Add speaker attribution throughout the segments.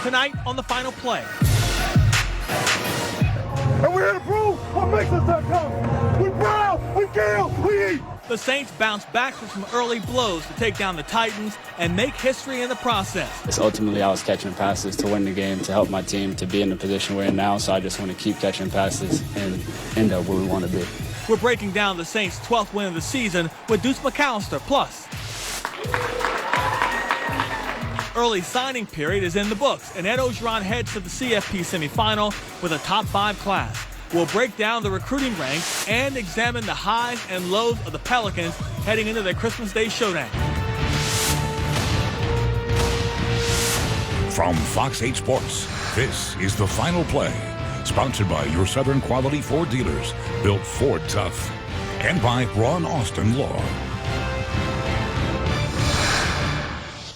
Speaker 1: tonight on the Final Play.
Speaker 2: And we're here to prove what makes us that tough. We proud, we kill, we eat.
Speaker 1: The Saints bounced back from some early blows to take down the Titans and make history in the process.
Speaker 3: It's ultimately I was catching passes to win the game, to help my team to be in the position we're in now, so I just want to keep catching passes and end up where we want to be.
Speaker 1: We're breaking down the Saints' 12th win of the season with Deuce McAllister Plus. Early signing period is in the books, and Ed Ogeron heads to the CFP semifinal with a top 5 class. We'll break down the recruiting ranks and examine the highs and lows of the Pelicans heading into their Christmas Day showdown.
Speaker 4: From Fox 8 Sports, this is The Final Play, sponsored by your Southern Quality Ford dealers, built Ford tough, and by Ron Austin Law.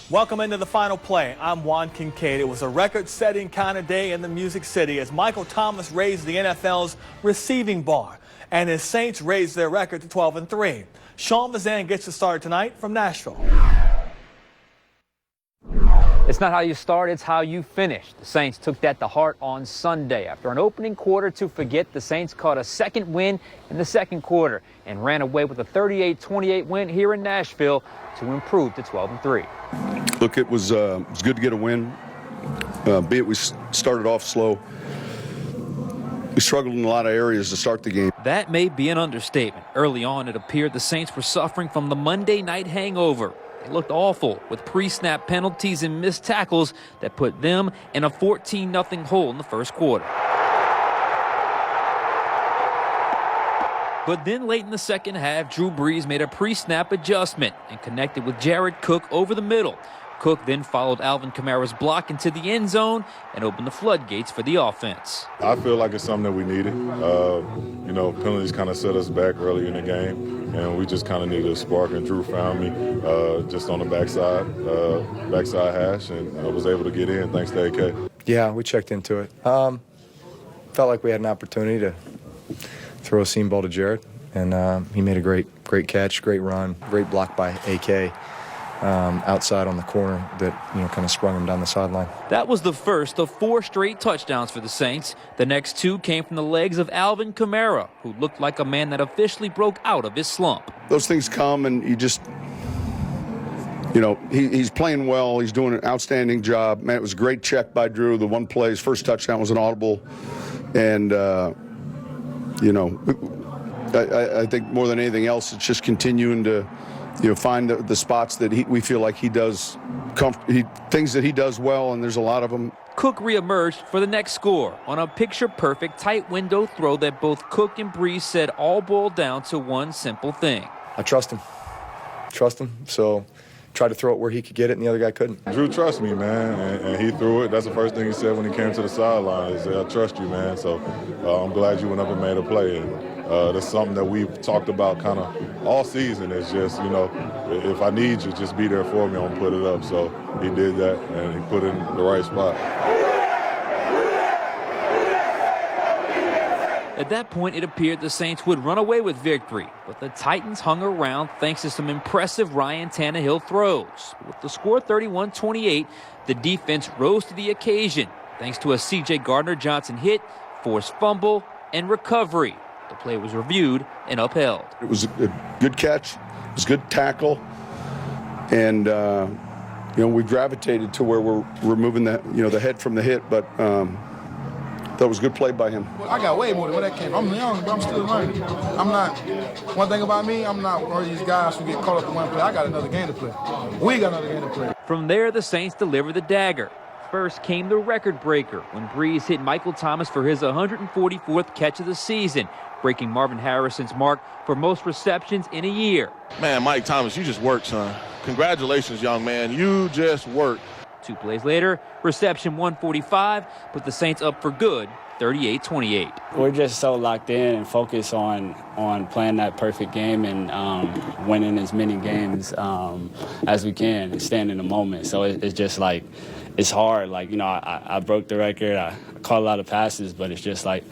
Speaker 1: Welcome into the Final Play. I'm Juan Kincaid. It was a record-setting kind of day in the Music City as Michael Thomas raised the NFL's receiving bar, and his Saints raised their record to 12-3. Sean Vazan gets us started tonight from Nashville.
Speaker 5: It's not how you start, it's how you finish. The Saints took that to heart on Sunday. After an opening quarter to forget, the Saints caught a second win in the second quarter and ran away with a 38-28 win here in Nashville to improve to 12-3.
Speaker 6: Look, it was good to get a win, be it we started off slow. We struggled in a lot of areas to start the game.
Speaker 5: That may be an understatement. Early on, it appeared the Saints were suffering from the Monday night hangover. They looked awful with pre-snap penalties and missed tackles that put them in a 14-0 hole in the first quarter. But then late in the second half, Drew Brees made a pre-snap adjustment and connected with Jared Cook over the middle. Cook then followed Alvin Kamara's block into the end zone and opened the floodgates for the offense.
Speaker 7: I feel like it's something that we needed. Penalties kind of set us back early in the game, and we just kind of needed a spark, and Drew found me just on the backside hash, and I was able to get in thanks to AK.
Speaker 8: Yeah, we checked into it. Felt like we had an opportunity to throw a seam ball to Jared, and he made a great catch, great run, great block by AK. Outside on the corner that, kind of sprung him down the sideline.
Speaker 5: That was the first of 4 straight touchdowns for the Saints. The next 2 came from the legs of Alvin Kamara, who looked like a man that officially broke out of his slump.
Speaker 6: Those things come, and you just, he's playing well. He's doing an outstanding job. Man, it was a great check by Drew. The one play, his first touchdown was an audible. And, I think more than anything else, it's just continuing to find the spots that we feel like he does, things that he does well, and there's a lot of them.
Speaker 5: Cook reemerged for the next score on a picture-perfect tight window throw that both Cook and Brees said all boiled down to one simple thing.
Speaker 8: I trust him. So tried to throw it where he could get it, and the other guy couldn't.
Speaker 7: Drew trusts me, man, and he threw it. That's the first thing he said when he came to the sideline. He said, I trust you, man, so I'm glad you went up and made a play. And that's something that we've talked about kind of all season. It's just, if I need you, just be there for me. I'm going to put it up. So he did that, and he put it in the right spot.
Speaker 5: At that point, it appeared the Saints would run away with victory, but the Titans hung around thanks to some impressive Ryan Tannehill throws. With the score 31-28, the defense rose to the occasion thanks to a C.J. Gardner-Johnson hit, forced fumble, and recovery. The play was reviewed and upheld.
Speaker 6: It was a good catch. It was a good tackle. And, we gravitated to where we're removing the head from the hit, but that was a good play by him.
Speaker 9: I got way more than where that came from. I'm young, but I'm still learning. One thing about me, I'm not one of these guys who get caught up in one play. I got another game to play. We got another game to play.
Speaker 5: From there, the Saints delivered the dagger. First came the record breaker when Brees hit Michael Thomas for his 144th catch of the season, breaking Marvin Harrison's mark for most receptions in a year.
Speaker 10: Man, Mike Thomas, you just worked, son. Congratulations, young man. You just worked.
Speaker 5: 2 plays later, reception 145, put the Saints up for good, 38-28.
Speaker 3: We're just so locked in and focused on playing that perfect game and winning as many games as we can and staying in the moment. So it's just like, it's hard. Like, I broke the record. I caught a lot of passes, but it's just like,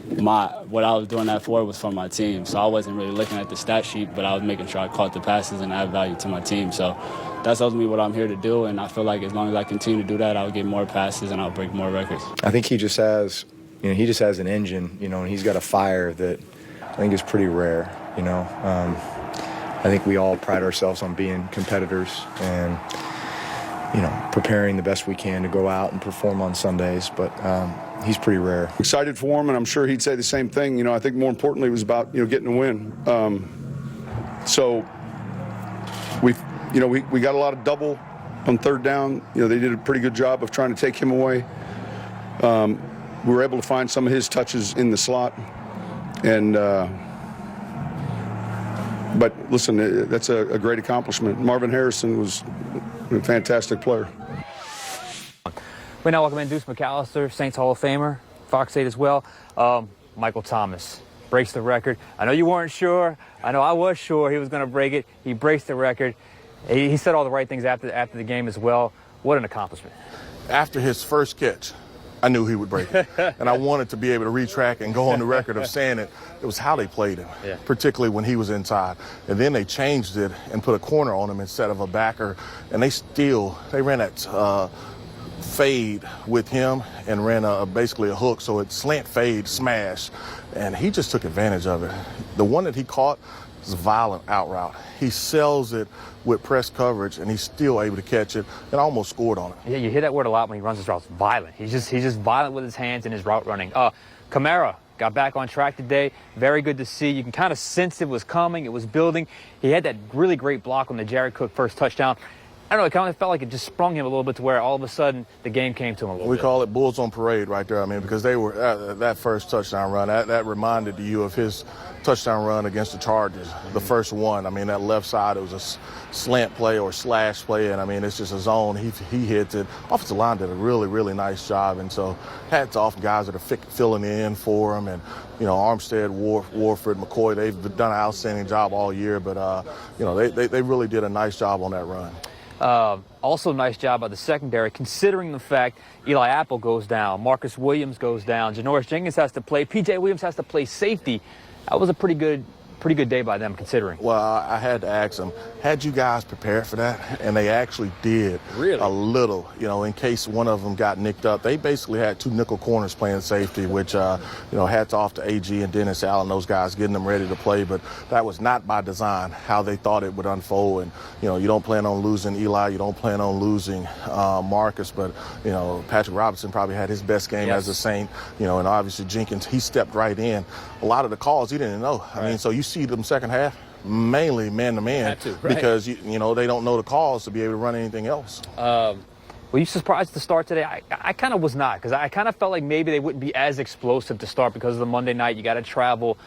Speaker 3: what I was doing that for was for my team. So I wasn't really looking at the stat sheet, but I was making sure I caught the passes and add value to my team. So that's ultimately what I'm here to do, and I feel like as long as I continue to do that, I'll get more passes and I'll break more records.
Speaker 8: I think he just has, he just has an engine, and he's got a fire that I think is pretty rare, I think we all pride ourselves on being competitors and, preparing the best we can to go out and perform on Sundays, but he's pretty rare.
Speaker 6: Excited for him, and I'm sure he'd say the same thing. I think more importantly it was about, getting a win. So we got a lot of double on third down. They did a pretty good job of trying to take him away. We were able to find some of his touches in the slot, and but listen, that's a great accomplishment. Marvin Harrison was a fantastic player.
Speaker 5: We now welcome in Deuce McAllister, Saints Hall of Famer, Fox 8 as well. Michael Thomas breaks the record. I know you weren't sure. I know I was sure he was going to break it. He breaks the record. He said all the right things after the game as well. What an accomplishment.
Speaker 10: After his first catch, I knew he would break it. And I wanted to be able to retrack and go on the record of saying it. It was how they played him, particularly when he was inside. And then they changed it and put a corner on him instead of a backer. And they ran that fade with him and ran basically a hook. So it's slant fade smash. And he just took advantage of it. The one that he caught was a violent out route. He sells it with press coverage, and he's still able to catch it and almost scored on it.
Speaker 5: Yeah, you hear that word a lot when he runs his routes. Violent. He's just violent with his hands and his route running. Kamara got back on track today. Very good to see. You can kind of sense it was coming. It was building. He had that really great block on the Jared Cook first touchdown. I don't know, it kind of felt like it just sprung him a little bit to where all of a sudden the game came to him a little bit.
Speaker 10: We call it Bulls on Parade right there, because they were that first touchdown run, that reminded you of his touchdown run against the Chargers, the first one. That left side, it was a slant play or slash play, and it's just a zone. He hits it. Offensive line did a really, really nice job, and so hats off guys that are filling in for him, and Armstead, Warford, McCoy, they've done an outstanding job all year, but they really did a nice job on that run.
Speaker 5: Also nice job by the secondary, considering the fact Eli Apple goes down, Marcus Williams goes down, Janoris Jenkins has to play, P.J. Williams has to play safety. That was a pretty good day by them, considering.
Speaker 10: Well, I had to ask them, had you guys prepared for that? And they actually did.
Speaker 5: Really?
Speaker 10: A little, in case one of them got nicked up. They basically had two nickel corners playing safety, which, hats off to AG and Dennis Allen, those guys getting them ready to play. But that was not by design, how they thought it would unfold. And, you don't plan on losing Eli. You don't plan on losing Marcus. But, Patrick Robinson probably had his best game as a Saint. And obviously Jenkins, he stepped right in. A lot of the calls he didn't know. So you see them second half, mainly man-to-man, because, they don't know the calls to be able to run anything else.
Speaker 5: Were you surprised to start today? I kind of was not, because I kind of felt like maybe they wouldn't be as explosive to start because of the Monday night. You got to travel.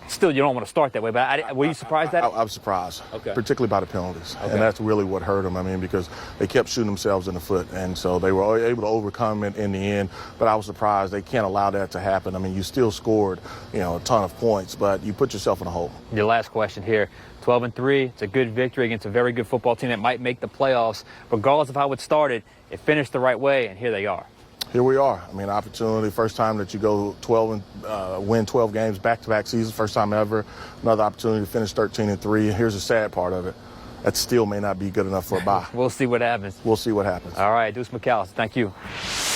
Speaker 5: Still, you don't want to start that way, but were you surprised at it?
Speaker 10: I was surprised, particularly by the penalties. And that's really what hurt them, because they kept shooting themselves in the foot, and so they were able to overcome it in the end. But I was surprised. They can't allow that to happen. You still scored, a ton of points, but you put yourself in a hole.
Speaker 5: Your last question here. 12-3, it's a good victory against a very good football team that might make the playoffs. Regardless of how it started, it finished the right way, and here they are.
Speaker 10: Here we are. Opportunity, first time that you go 12 and win 12 games back-to-back seasons, first time ever. Another opportunity to finish 13-3. Here's the sad part of it. That still may not be good enough for a bye.
Speaker 5: We'll see what happens.
Speaker 10: We'll see what happens.
Speaker 5: All right, Deuce McAllister, thank you.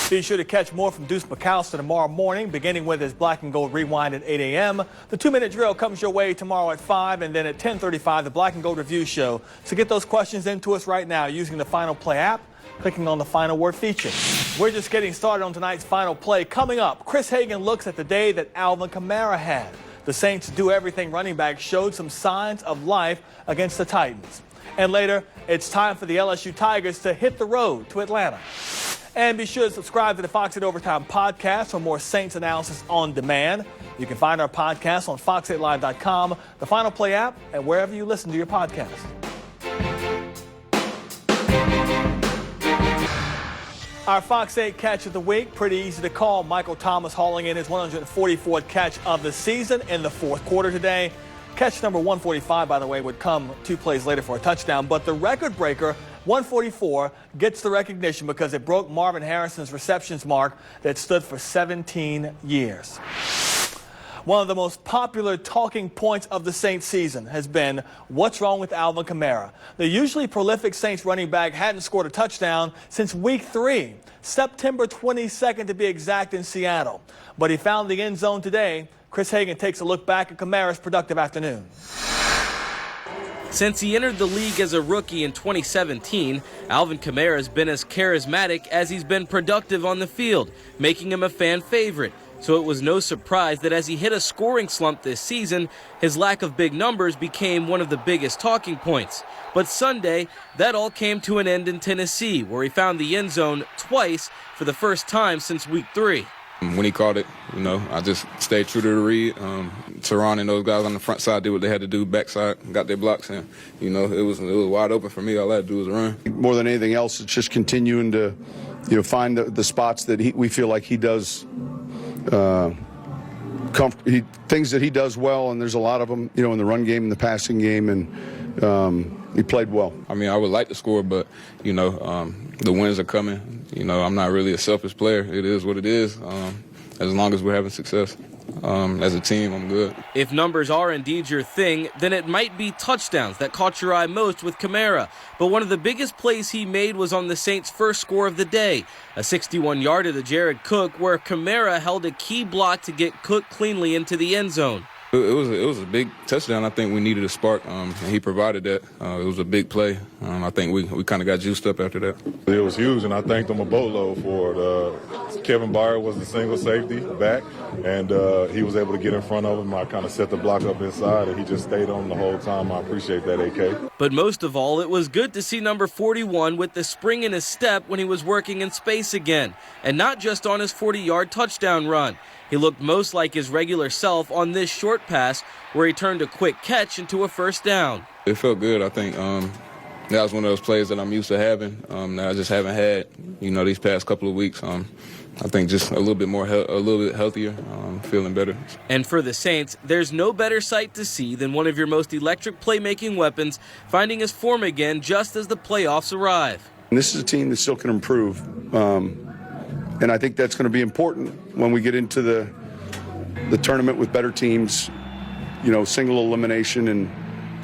Speaker 1: Be sure to catch more from Deuce McAllister tomorrow morning, beginning with his Black and Gold Rewind at 8 a.m. The 2-minute drill comes your way tomorrow at 5, and then at 10:35, the Black and Gold Review Show. So get those questions into us right now using the FinalPlay app, clicking on the Final Word feature. We're just getting started on tonight's Final Play. Coming up, Chris Hagan looks at the day that Alvin Kamara had. The Saints' do-everything running back showed some signs of life against the Titans. And later, it's time for the LSU Tigers to hit the road to Atlanta. And be sure to subscribe to the Fox 8 Overtime podcast for more Saints analysis on demand. You can find our podcast on fox8live.com, the Final Play app, and wherever you listen to your podcast. Our Fox 8 catch of the week, pretty easy to call. Michael Thomas hauling in his 144th catch of the season in the fourth quarter today. Catch number 145, by the way, would come 2 plays later for a touchdown. But the record breaker, 144, gets the recognition because it broke Marvin Harrison's receptions mark that stood for 17 years. One of the most popular talking points of the Saints season has been, what's wrong with Alvin Kamara? The usually prolific Saints running back hadn't scored a touchdown since week 3, September 22nd to be exact, in Seattle. But he found the end zone today. Chris Hagan takes a look back at Kamara's productive afternoon.
Speaker 11: Since he entered the league as a rookie in 2017, Alvin Kamara has been as charismatic as he's been productive on the field, making him a fan favorite. So it was no surprise that as he hit a scoring slump this season, his lack of big numbers became one of the biggest talking points. But Sunday, that all came to an end in Tennessee, where he found the end zone twice for the first time since week 3.
Speaker 12: When he caught it, I just stayed true to the read. Teron and those guys on the front side did what they had to do, backside, got their blocks in. It was wide open for me. All I had to do was run.
Speaker 6: More than anything else, it's just continuing to find the spots that we feel like he does, things that he does well, and there's a lot of them, in the run game and the passing game, and he played well.
Speaker 12: I would like to score, but, the wins are coming. I'm not really a selfish player. It is what it is. As long as we're having success as a team, I'm good.
Speaker 11: If numbers are indeed your thing, then it might be touchdowns that caught your eye most with Kamara. But one of the biggest plays he made was on the Saints' first score of the day, a 61-yarder to Jared Cook, where Kamara held a key block to get Cook cleanly into the end zone.
Speaker 12: It was a big touchdown. I think we needed a spark, and he provided that. It was a big play. I think we kind of got juiced up after that.
Speaker 7: It was huge, and I thanked him a boatload for it. Kevin Byard was the single safety back, and he was able to get in front of him. I kind of set the block up inside, and he just stayed on the whole time. I appreciate that, AK.
Speaker 11: But most of all, it was good to see number 41 with the spring in his step when he was working in space again, and not just on his 40-yard touchdown run. He looked most like his regular self on this short pass where he turned a quick catch into a first down.
Speaker 12: It felt good. I think that was one of those plays that I'm used to having that I just haven't had, these past couple of weeks. I think just a little bit healthier, feeling better.
Speaker 11: And for the Saints, there's no better sight to see than one of your most electric playmaking weapons finding his form again just as the playoffs arrive.
Speaker 6: And this is a team that still can improve. And I think that's going to be important when we get into the tournament with better teams, single elimination, and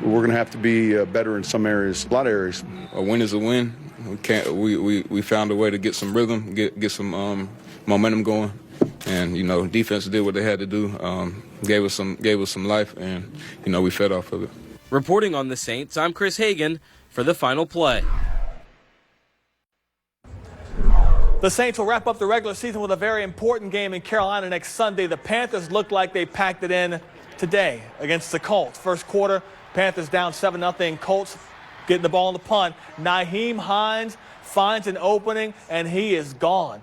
Speaker 6: we're going to have to be better in some areas, a lot of areas.
Speaker 12: A win is a win. We found a way to get some rhythm, get some momentum going, and defense did what they had to do, gave us some life, and we fed off of it.
Speaker 11: Reporting on the Saints, I'm Chris Hagan for the Final Play.
Speaker 1: The Saints will wrap up the regular season with a very important game in Carolina next Sunday. The Panthers look like they packed it in today against the Colts. First quarter, Panthers down 7-0. Colts getting the ball on the punt. Nyheim Hines finds an opening, and he is gone.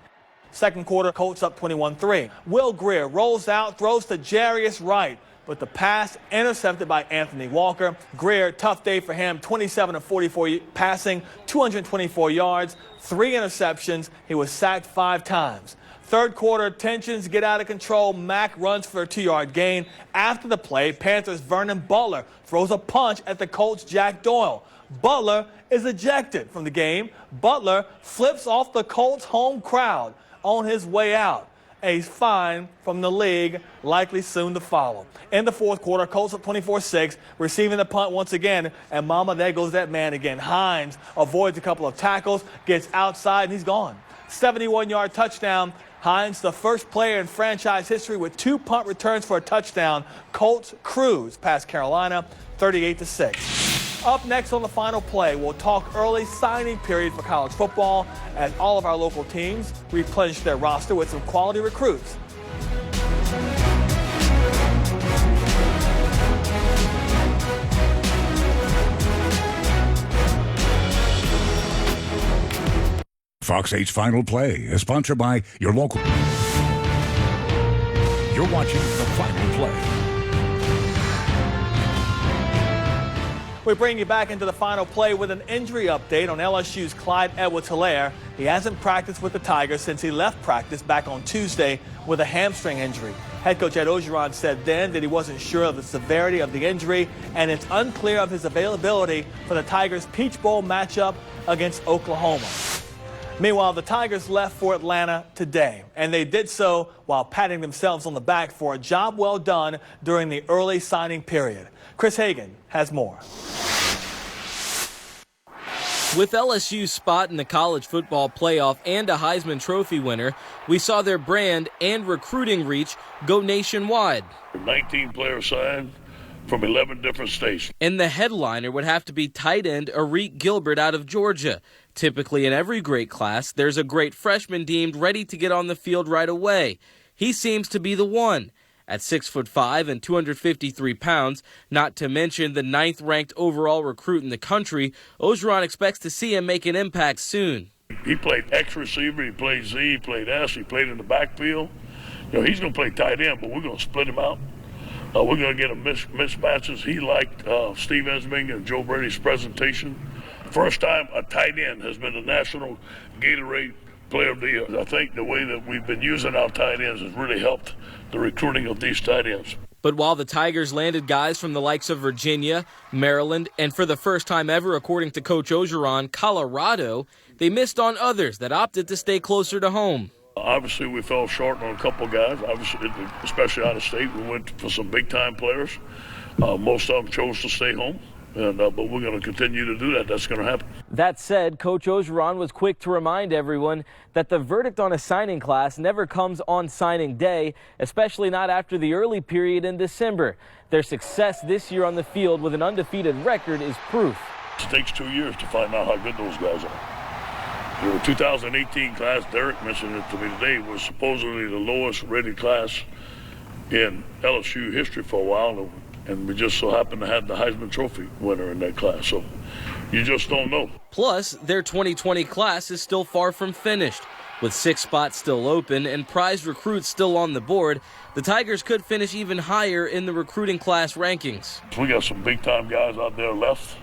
Speaker 1: Second quarter, Colts up 21-3. Will Grier rolls out, throws to Jarius Wright, but the pass intercepted by Anthony Walker. Grier, tough day for him, 27 of 44 passing, 224 yards, 3 interceptions. He was sacked 5 times. Third quarter, tensions get out of control. Mack runs for a 2-yard gain. After the play, Panthers' Vernon Butler throws a punch at the Colts' Jack Doyle. Butler is ejected from the game. Butler flips off the Colts' home crowd on his way out. A fine from the league likely soon to follow. In the fourth quarter, Colts up 24-6, receiving the punt once again, and mama, there goes that man again. Hines avoids a couple of tackles, gets outside, and he's gone. 71-yard touchdown. Hines, the first player in franchise history with 2 punt returns for a touchdown. Colts cruise past Carolina, 38-6. Up next on the Final Play, we'll talk early signing period for college football as all of our local teams replenish their roster with some quality recruits.
Speaker 4: Fox 8's Final Play is sponsored by your local. You're watching the Final Play.
Speaker 1: We bring you back into the Final Play with an injury update on LSU's Clyde Edwards-Helaire. He hasn't practiced with the Tigers since he left practice back on Tuesday with a hamstring injury. Head coach Ed Ogeron said then that he wasn't sure of the severity of the injury, and it's unclear of his availability for the Tigers' Peach Bowl matchup against Oklahoma. Meanwhile, the Tigers left for Atlanta today, and they did so while patting themselves on the back for a job well done during the early signing period. Chris Hagan has more.
Speaker 11: With LSU's spot in the college football playoff and a Heisman Trophy winner, we saw their brand and recruiting reach go nationwide.
Speaker 13: 19 players signed from 11 different states.
Speaker 11: And the headliner would have to be tight end Arik Gilbert out of Georgia. Typically in every great class, there's a great freshman deemed ready to get on the field right away. He seems to be the one. At 6'5" and 253 pounds, not to mention the 9th-ranked overall recruit in the country, Orgeron expects to see him make an impact soon.
Speaker 13: He played X receiver, he played Z, he played S, he played in the backfield. He's going to play tight end, but we're going to split him out. We're going to get him mismatches. He liked Steve Ensming and Joe Brady's presentation. First time a tight end has been the National Gatorade Player of the Year. I think the way that we've been using our tight ends has really helped the recruiting of these tight ends.
Speaker 11: But while the Tigers landed guys from the likes of Virginia, Maryland, and for the first time ever, according to Coach Orgeron, Colorado, they missed on others that opted to stay closer to home.
Speaker 13: Obviously, we fell short on a couple guys, obviously, especially out of state. We went for some big-time players. Most of them chose to stay home. But we're going to continue to do that. That's going to happen.
Speaker 11: That said, Coach Orgeron was quick to remind everyone that the verdict on a signing class never comes on signing day, especially not after the early period in December. Their success this year on the field with an undefeated record is proof.
Speaker 13: It takes 2 years to find out how good those guys are. The 2018 class, Derek mentioned it to me today, was supposedly the lowest rated class in LSU history for a while. And we just so happen to have the Heisman Trophy winner in that class. So you just don't know.
Speaker 11: Plus, their 2020 class is still far from finished. With 6 spots still open and prized recruits still on the board, the Tigers could finish even higher in the recruiting class rankings.
Speaker 13: We got some big-time guys out there left.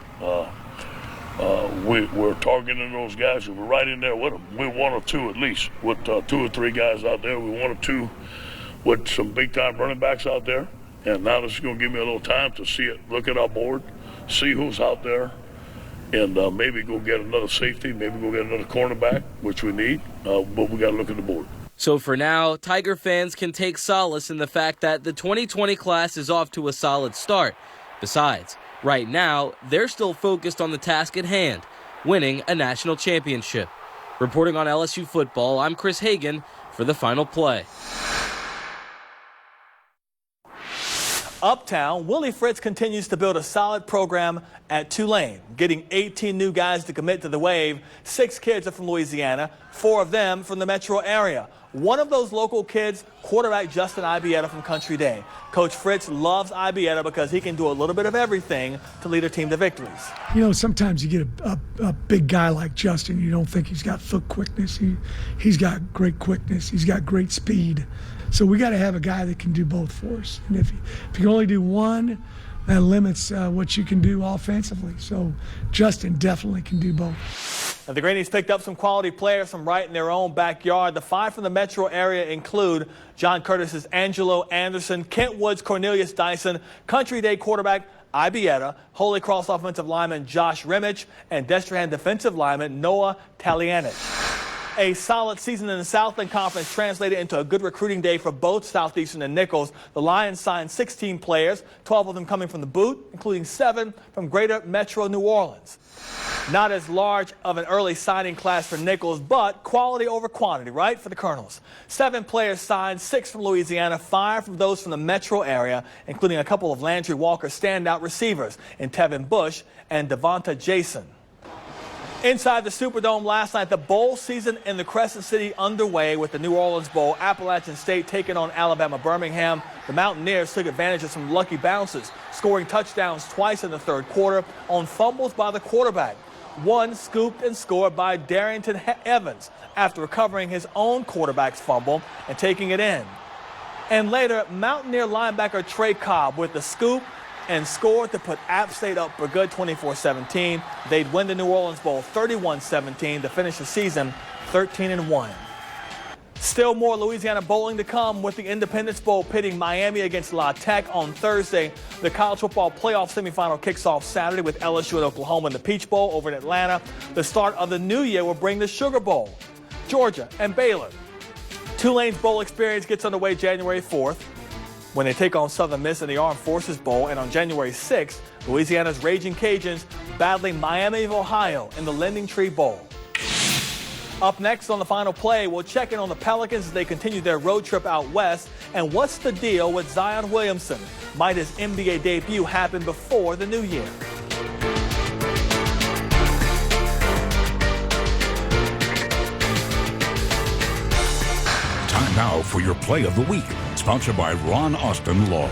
Speaker 13: We're targeting those guys. We're right in there with them. We're 1 or 2 at least, with 2 or 3 guys out there. We're 1 or 2 with some big-time running backs out there. And now this is going to give me a little time to see it, look at our board, see who's out there, and maybe go get another safety, maybe go get another cornerback, which we need, but we got to look at the board.
Speaker 11: So for now, Tiger fans can take solace in the fact that the 2020 class is off to a solid start. Besides, right now, they're still focused on the task at hand, winning a national championship. Reporting on LSU football, I'm Chris Hagan for the Final Play.
Speaker 1: Uptown, Willie Fritz continues to build a solid program at Tulane, getting 18 new guys to commit to the Wave. 6 kids are from Louisiana, 4 of them from the metro area. One of those local kids, quarterback Justin Ibieta from Country Day. Coach Fritz loves Ibieta because he can do a little bit of everything to lead a team to victories.
Speaker 14: You know, sometimes you get a big guy like Justin, you don't think he's got foot quickness. He's got great quickness. He's got great speed. So we got to have a guy that can do both for us. And if you can only do one, that limits what you can do offensively. So Justin definitely can do both.
Speaker 1: Now, the Greenies picked up some quality players from right in their own backyard. The 5 from the metro area include John Curtis's Angelo Anderson, Kent Woods' Cornelius Dyson, Country Day quarterback Ibieta, Holy Cross offensive lineman Josh Rimmich, and Destrehan defensive lineman Noah Talianich. A solid season in the Southland Conference translated into a good recruiting day for both Southeastern and Nichols. The Lions signed 16 players, 12 of them coming from the boot, including 7 from greater metro New Orleans. Not as large of an early signing class for Nichols, but quality over quantity, right, for the Colonels. 7 players signed, 6 from Louisiana, 5 from those from the metro area, including a couple of Landry Walker standout receivers in Tevin Bush and Devonta Jason. Inside the Superdome last night, the bowl season in the Crescent City underway with the New Orleans Bowl. Appalachian State taking on Alabama Birmingham. The Mountaineers took advantage of some lucky bounces, scoring touchdowns twice in the third quarter on fumbles by the quarterback. One scooped and scored by Darrington Evans after recovering his own quarterback's fumble and taking it in. And later, Mountaineer linebacker Trey Cobb with the scoop and scored to put App State up for good 24-17. They'd win the New Orleans Bowl 31-17 to finish the season 13-1. Still more Louisiana bowling to come with the Independence Bowl pitting Miami against La Tech on Thursday. The college football playoff semifinal kicks off Saturday with LSU and Oklahoma in the Peach Bowl over in Atlanta. The start of the new year will bring the Sugar Bowl. Georgia, and Baylor. Tulane's bowl experience gets underway January 4th when they take on Southern Miss in the Armed Forces Bowl, and on January 6th, Louisiana's Raging Cajuns battling Miami of Ohio in the Lending Tree Bowl. Up next on the Final Play, we'll check in on the Pelicans as they continue their road trip out west. And what's the deal with Zion Williamson? Might his NBA debut happen before the new year?
Speaker 4: Time now for your Play of the Week, sponsored by Ron Austin Law.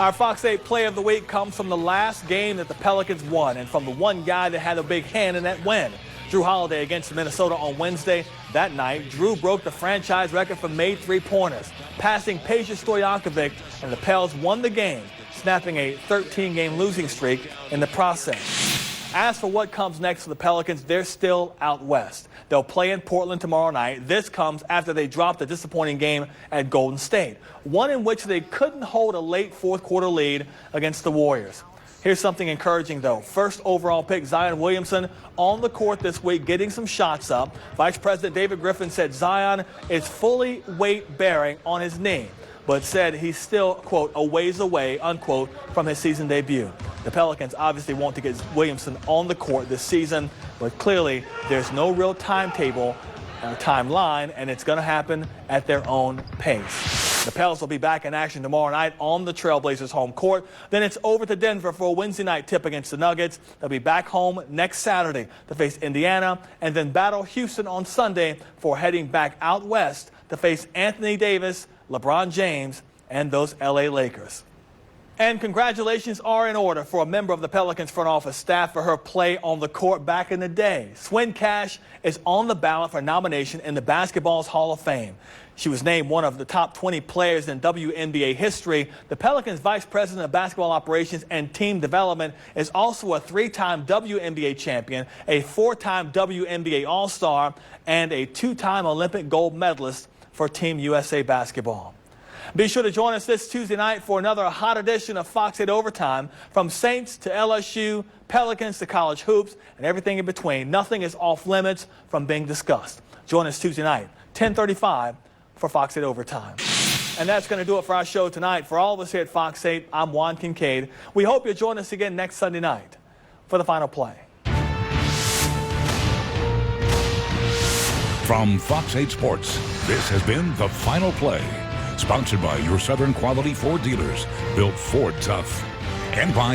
Speaker 1: Our Fox 8 Play of the Week comes from the last game that the Pelicans won and from the one guy that had a big hand in that win. Drew Holiday against Minnesota on Wednesday. That night, Drew broke the franchise record for made three-pointers, passing Peja Stojakovic, and the Pels won the game, snapping a 13-game losing streak in the process. As for what comes next for the Pelicans, they're still out west. They'll play in Portland tomorrow night. This comes after they dropped a disappointing game at Golden State, one in which they couldn't hold a late fourth-quarter lead against the Warriors. Here's something encouraging, though. First overall pick Zion Williamson on the court this week, getting some shots up. Vice President David Griffin said Zion is fully weight-bearing on his knee, but said he's still, quote, a ways away, unquote, from his season debut. The Pelicans obviously want to get Williamson on the court this season, but clearly there's no real timetable or timeline, and it's going to happen at their own pace. The Pels will be back in action tomorrow night on the Trailblazers' home court. Then it's over to Denver for a Wednesday night tip against the Nuggets. They'll be back home next Saturday to face Indiana, and then battle Houston on Sunday for heading back out west to face Anthony Davis, LeBron James, and those LA Lakers. And congratulations are in order for a member of the Pelicans front office staff for her play on the court back in the day. Swin Cash is on the ballot for nomination in the Basketball's Hall of Fame. She was named one of the top 20 players in WNBA history. The Pelicans Vice President of Basketball Operations and Team Development is also a three-time WNBA champion, a four-time WNBA All-Star, and a two-time Olympic gold medalist for Team USA Basketball. Be sure to join us this Tuesday night for another hot edition of Fox 8 Overtime. From Saints to LSU, Pelicans to college hoops, and everything in between. Nothing is off limits from being discussed. Join us Tuesday night, 10:35 for Fox 8 Overtime. And that's going to do it for our show tonight. For all of us here at Fox 8, I'm Juan Kincaid. We hope you'll join us again next Sunday night for the Final Play.
Speaker 4: From Fox 8 Sports, this has been The Final Play, sponsored by your Southern Quality Ford dealers, built Ford tough, and by